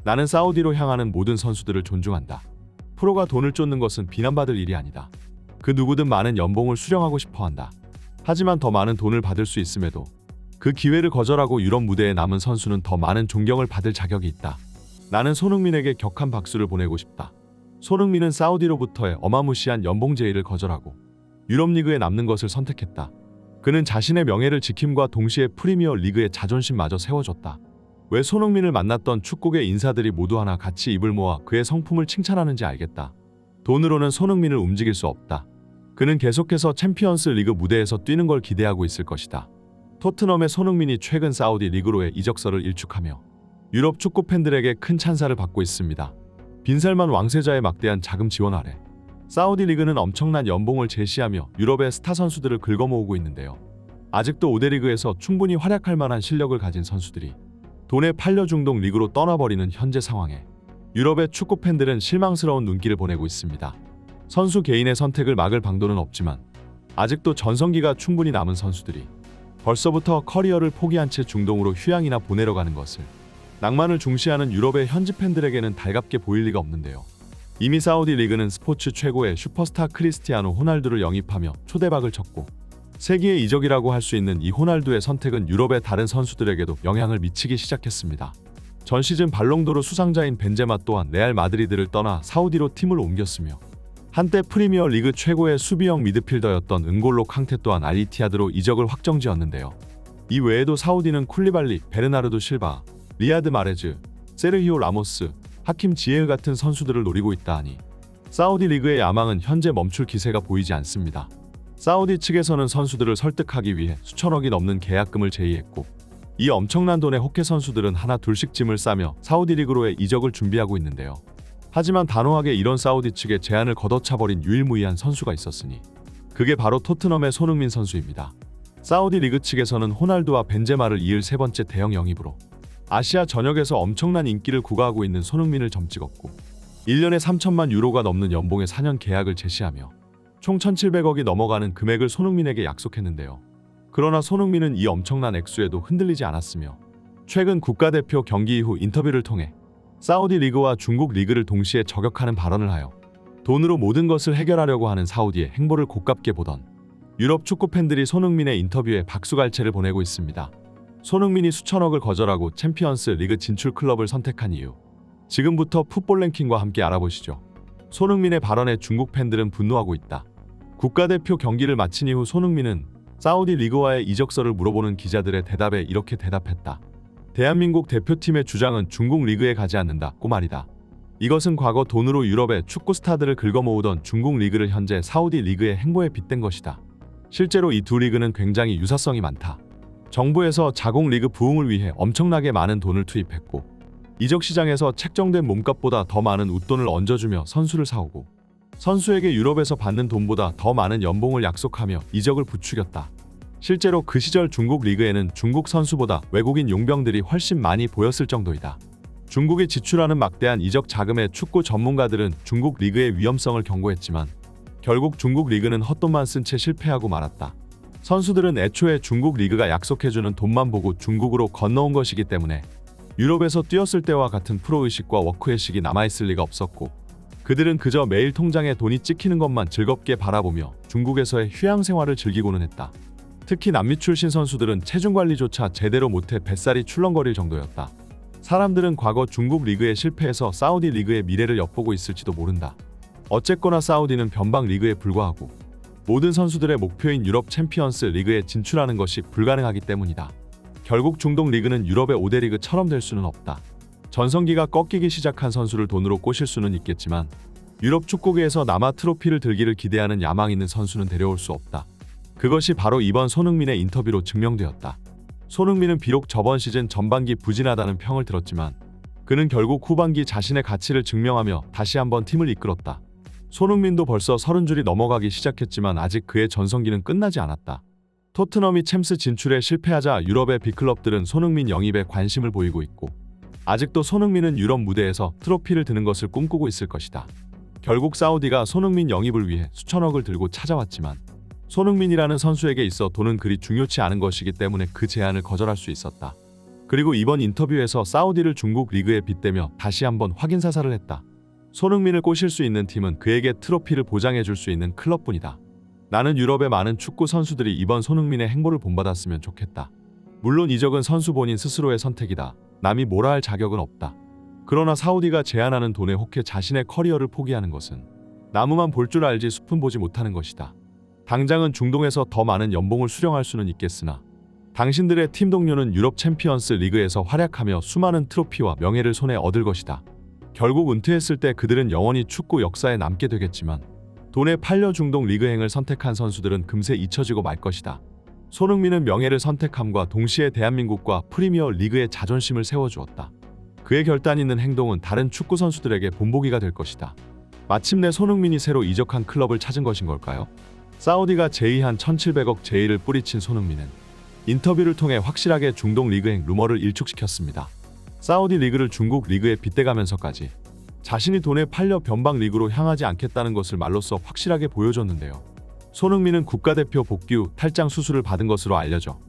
나는 사우디로 향하는 모든 선수들을 존중한다. 프로가 돈을 쫓는 것은 비난받을 일이 아니다. 그 누구든 많은 연봉을 수령하고 싶어 한다. 하지만 더 많은 돈을 받을 수 있음에도 그 기회를 거절하고 유럽 무대에 남은 선수는 더 많은 존경을 받을 자격이 있다. 나는 손흥민에게 격한 박수를 보내고 싶다. 손흥민은 사우디로부터의 어마무시한 연봉 제의를 거절하고 유럽 리그에 남는 것을 선택했다. 그는 자신의 명예를 지킴과 동시에 프리미어 리그의 자존심마저 세워줬다. 왜 손흥민을 만났던 축구계 인사들이 모두 하나 같이 입을 모아 그의 성품을 칭찬하는지 알겠다. 돈으로는 손흥민을 움직일 수 없다. 그는 계속해서 챔피언스 리그 무대에서 뛰는 걸 기대하고 있을 것이다. 토트넘의 손흥민이 최근 사우디 리그로의 이적설을 일축하며 유럽 축구 팬들에게 큰 찬사를 받고 있습니다. 빈살만 왕세자의 막대한 자금 지원 아래 사우디 리그는 엄청난 연봉을 제시하며 유럽의 스타 선수들을 긁어모으고 있는데요. 아직도 5대 리그에서 충분히 활약할 만한 실력을 가진 선수들이 돈에 팔려 중동 리그로 떠나버리는 현재 상황에 유럽의 축구 팬들은 실망스러운 눈길을 보내고 있습니다. 선수 개인의 선택을 막을 방도는 없지만 아직도 전성기가 충분히 남은 선수들이 벌써부터 커리어를 포기한 채 중동으로 휴양이나 보내러 가는 것을 낭만을 중시하는 유럽의 현지 팬들에게는 달갑게 보일 리가 없는데요. 이미 사우디 리그는 스포츠 최고의 슈퍼스타 크리스티아노 호날두를 영입하며 초대박을 쳤고 세기의 이적이라고 할 수 있는 이 호날두의 선택은 유럽의 다른 선수들에게도 영향을 미치기 시작했습니다. 전 시즌 발롱도르 수상자인 벤제마 또한 레알 마드리드를 떠나 사우디로 팀을 옮겼으며 한때 프리미어 리그 최고의 수비형 미드필더였던 은골로 캉테 또한 알이티아드로 이적을 확정지었는데요. 이 외에도 사우디는 쿨리발리, 베르나르도 실바, 리아드 마레즈, 세르히오 라모스, 하킴 지에흐 같은 선수들을 노리고 있다 하니 사우디 리그의 야망은 현재 멈출 기세가 보이지 않습니다. 사우디 측에서는 선수들을 설득하기 위해 수천억이 넘는 계약금을 제의했고 이 엄청난 돈에 호케 선수들은 하나 둘씩 짐을 싸며 사우디 리그로의 이적을 준비하고 있는데요. 하지만 단호하게 이런 사우디 측의 제안을 걷어차버린 유일무이한 선수가 있었으니 그게 바로 토트넘의 손흥민 선수입니다. 사우디 리그 측에서는 호날두와 벤제마를 이을 세 번째 대형 영입으로 아시아 전역에서 엄청난 인기를 구가하고 있는 손흥민을 점찍었고 1년에 3천만 유로가 넘는 연봉의 4년 계약을 제시하며 총 1,700억이 넘어가는 금액을 손흥민에게 약속했는데요. 그러나 손흥민은 이 엄청난 액수에도 흔들리지 않았으며 최근 국가대표 경기 이후 인터뷰를 통해 사우디 리그와 중국 리그를 동시에 저격하는 발언을 하여 돈으로 모든 것을 해결하려고 하는 사우디의 행보를 고깝게 보던 유럽 축구 팬들이 손흥민의 인터뷰에 박수갈채를 보내고 있습니다. 손흥민이 수천억을 거절하고 챔피언스 리그 진출 클럽을 선택한 이유, 지금부터 풋볼 랭킹과 함께 알아보시죠. 손흥민의 발언에 중국 팬들은 분노하고 있다. 국가대표 경기를 마친 이후 손흥민은 사우디 리그와의 이적설을 물어보는 기자들의 대답에 이렇게 대답했다. 대한민국 대표팀의 주장은 중국 리그에 가지 않는다고 말이다. 이것은 과거 돈으로 유럽의 축구 스타들을 긁어모으던 중국 리그를 현재 사우디 리그의 행보에 빗댄 것이다. 실제로 이 두 리그는 굉장히 유사성이 많다. 정부에서 자국 리그 부흥을 위해 엄청나게 많은 돈을 투입했고 이적 시장에서 책정된 몸값보다 더 많은 웃돈을 얹어주며 선수를 사오고 선수에게 유럽에서 받는 돈보다 더 많은 연봉을 약속하며 이적을 부추겼다. 실제로 그 시절 중국 리그에는 중국 선수보다 외국인 용병들이 훨씬 많이 보였을 정도이다. 중국이 지출하는 막대한 이적 자금에 축구 전문가들은 중국 리그의 위험성을 경고했지만 결국 중국 리그는 헛돈만 쓴 채 실패하고 말았다. 선수들은 애초에 중국 리그가 약속해주는 돈만 보고 중국으로 건너온 것이기 때문에 유럽에서 뛰었을 때와 같은 프로의식과 워크의식이 남아있을 리가 없었고 그들은 그저 매일 통장에 돈이 찍히는 것만 즐겁게 바라보며 중국에서의 휴양 생활을 즐기고는 했다. 특히 남미 출신 선수들은 체중 관리조차 제대로 못해 뱃살이 출렁거릴 정도였다. 사람들은 과거 중국 리그에 실패해서 사우디 리그의 미래를 엿보고 있을지도 모른다. 어쨌거나 사우디는 변방 리그에 불과하고 모든 선수들의 목표인 유럽 챔피언스 리그에 진출하는 것이 불가능하기 때문이다. 결국 중동 리그는 유럽의 5대 리그처럼 될 수는 없다. 전성기가 꺾이기 시작한 선수를 돈으로 꼬실 수는 있겠지만 유럽 축구계에서 남아 트로피를 들기를 기대하는 야망 있는 선수는 데려올 수 없다. 그것이 바로 이번 손흥민의 인터뷰로 증명되었다. 손흥민은 비록 저번 시즌 전반기 부진하다는 평을 들었지만 그는 결국 후반기 자신의 가치를 증명하며 다시 한번 팀을 이끌었다. 손흥민도 벌써 30줄이 넘어가기 시작했지만 아직 그의 전성기는 끝나지 않았다. 토트넘이 챔스 진출에 실패하자 유럽의 빅클럽들은 손흥민 영입에 관심을 보이고 있고 아직도 손흥민은 유럽 무대에서 트로피를 드는 것을 꿈꾸고 있을 것이다. 결국 사우디가 손흥민 영입을 위해 수천억을 들고 찾아왔지만 손흥민이라는 선수에게 있어 돈은 그리 중요치 않은 것이기 때문에 그 제안을 거절할 수 있었다. 그리고 이번 인터뷰에서 사우디를 중국 리그에 빗대며 다시 한번 확인 사살을 했다. 손흥민을 꼬실 수 있는 팀은 그에게 트로피를 보장해 줄 수 있는 클럽뿐이다. 나는 유럽의 많은 축구 선수들이 이번 손흥민의 행보를 본받았으면 좋겠다. 물론 이적은 선수 본인 스스로의 선택이다. 남이 뭐라 할 자격은 없다. 그러나 사우디가 제안하는 돈에 혹해 자신의 커리어를 포기하는 것은 나무만 볼 줄 알지 숲은 보지 못하는 것이다. 당장은 중동에서 더 많은 연봉을 수령할 수는 있겠으나 당신들의 팀 동료는 유럽 챔피언스 리그에서 활약하며 수많은 트로피와 명예를 손에 얻을 것이다. 결국 은퇴했을 때 그들은 영원히 축구 역사에 남게 되겠지만 돈에 팔려 중동 리그행을 선택한 선수들은 금세 잊혀지고 말 것이다. 손흥민은 명예를 선택함과 동시에 대한민국과 프리미어 리그의 자존심을 세워주었다. 그의 결단 있는 행동은 다른 축구 선수들에게 본보기가 될 것이다. 마침내 손흥민이 새로 이적한 클럽을 찾은 것인 걸까요? 사우디가 제의한 1700억 제의를 뿌리친 손흥민은 인터뷰를 통해 확실하게 중동 리그행 루머를 일축시켰습니다. 사우디 리그를 중국 리그에 빗대가면서까지 자신이 돈에 팔려 변방 리그로 향하지 않겠다는 것을 말로써 확실하게 보여줬는데요. 손흥민은 국가대표 복귀 후 탈장 수술을 받은 것으로 알려져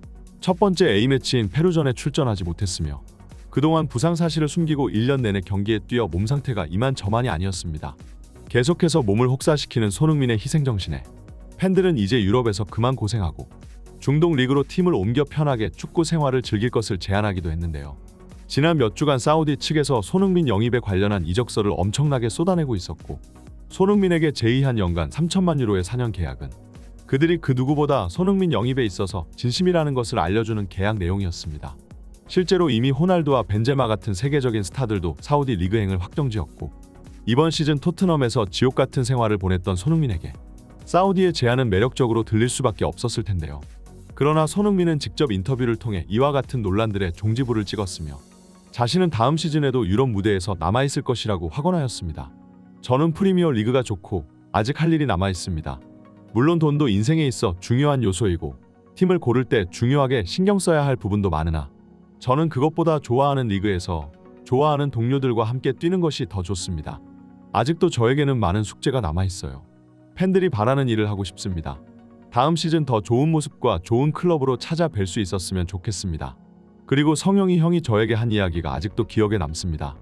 첫 번째 A매치인 페루전에 출전하지 못했으며 그동안 부상 사실을 숨기고 1년 내내 경기에 뛰어 몸 상태가 이만저만이 아니었습니다. 계속해서 몸을 혹사시키는 손흥민의 희생정신에 팬들은 이제 유럽에서 그만 고생하고 중동 리그로 팀을 옮겨 편하게 축구 생활을 즐길 것을 제안하기도 했는데요. 지난 몇 주간 사우디 측에서 손흥민 영입에 관련한 이적서를 엄청나게 쏟아내고 있었고 손흥민에게 제의한 연간 3천만 유로의 4년 계약은 그들이 그 누구보다 손흥민 영입에 있어서 진심이라는 것을 알려주는 계약 내용이었습니다. 실제로 이미 호날두와 벤제마 같은 세계적인 스타들도 사우디 리그행을 확정지었고 이번 시즌 토트넘에서 지옥 같은 생활을 보냈던 손흥민에게 사우디의 제안은 매력적으로 들릴 수밖에 없었을 텐데요. 그러나 손흥민은 직접 인터뷰를 통해 이와 같은 논란들의 종지부를 찍었으며 자신은 다음 시즌에도 유럽 무대에서 남아있을 것이라고 확언하였습니다. 저는 프리미어 리그가 좋고 아직 할 일이 남아있습니다. 물론 돈도 인생에 있어 중요한 요소이고 팀을 고를 때 중요하게 신경 써야 할 부분도 많으나 저는 그것보다 좋아하는 리그에서 좋아하는 동료들과 함께 뛰는 것이 더 좋습니다. 아직도 저에게는 많은 숙제가 남아있어요. 팬들이 바라는 일을 하고 싶습니다. 다음 시즌 더 좋은 모습과 좋은 클럽으로 찾아뵐 수 있었으면 좋겠습니다. 그리고 성영이 형이 저에게 한 이야기가 아직도 기억에 남습니다.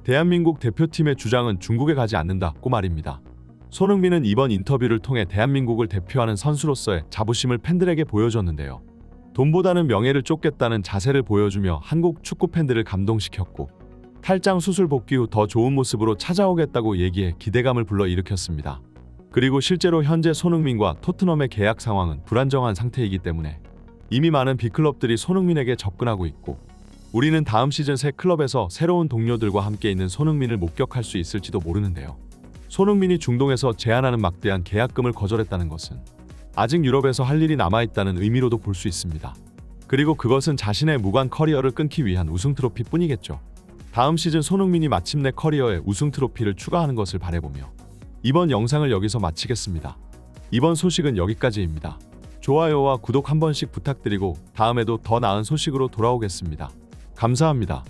대한민국 대표팀의 주장은 중국에 가지 않는다고 말입니다. 손흥민은 이번 인터뷰를 통해 대한민국을 대표하는 선수로서의 자부심을 팬들에게 보여줬는데요. 돈보다는 명예를 쫓겠다는 자세를 보여주며 한국 축구 팬들을 감동시켰고 탈장 수술 복귀 후 더 좋은 모습으로 찾아오겠다고 얘기해 기대감을 불러일으켰습니다. 그리고 실제로 현재 손흥민과 토트넘의 계약 상황은 불안정한 상태이기 때문에 이미 많은 빅클럽들이 손흥민에게 접근하고 있고 우리는 다음 시즌 새 클럽에서 새로운 동료들과 함께 있는 손흥민을 목격할 수 있을지도 모르는데요. 손흥민이 중동에서 제안하는 막대한 계약금을 거절했다는 것은 아직 유럽에서 할 일이 남아있다는 의미로도 볼 수 있습니다. 그리고 그것은 자신의 무관 커리어를 끊기 위한 우승 트로피뿐이겠죠. 다음 시즌 손흥민이 마침내 커리어에 우승 트로피를 추가하는 것을 바라보며 이번 영상을 여기서 마치겠습니다. 이번 소식은 여기까지입니다. 좋아요와 구독 한 번씩 부탁드리고 다음에도 더 나은 소식으로 돌아오겠습니다. 감사합니다.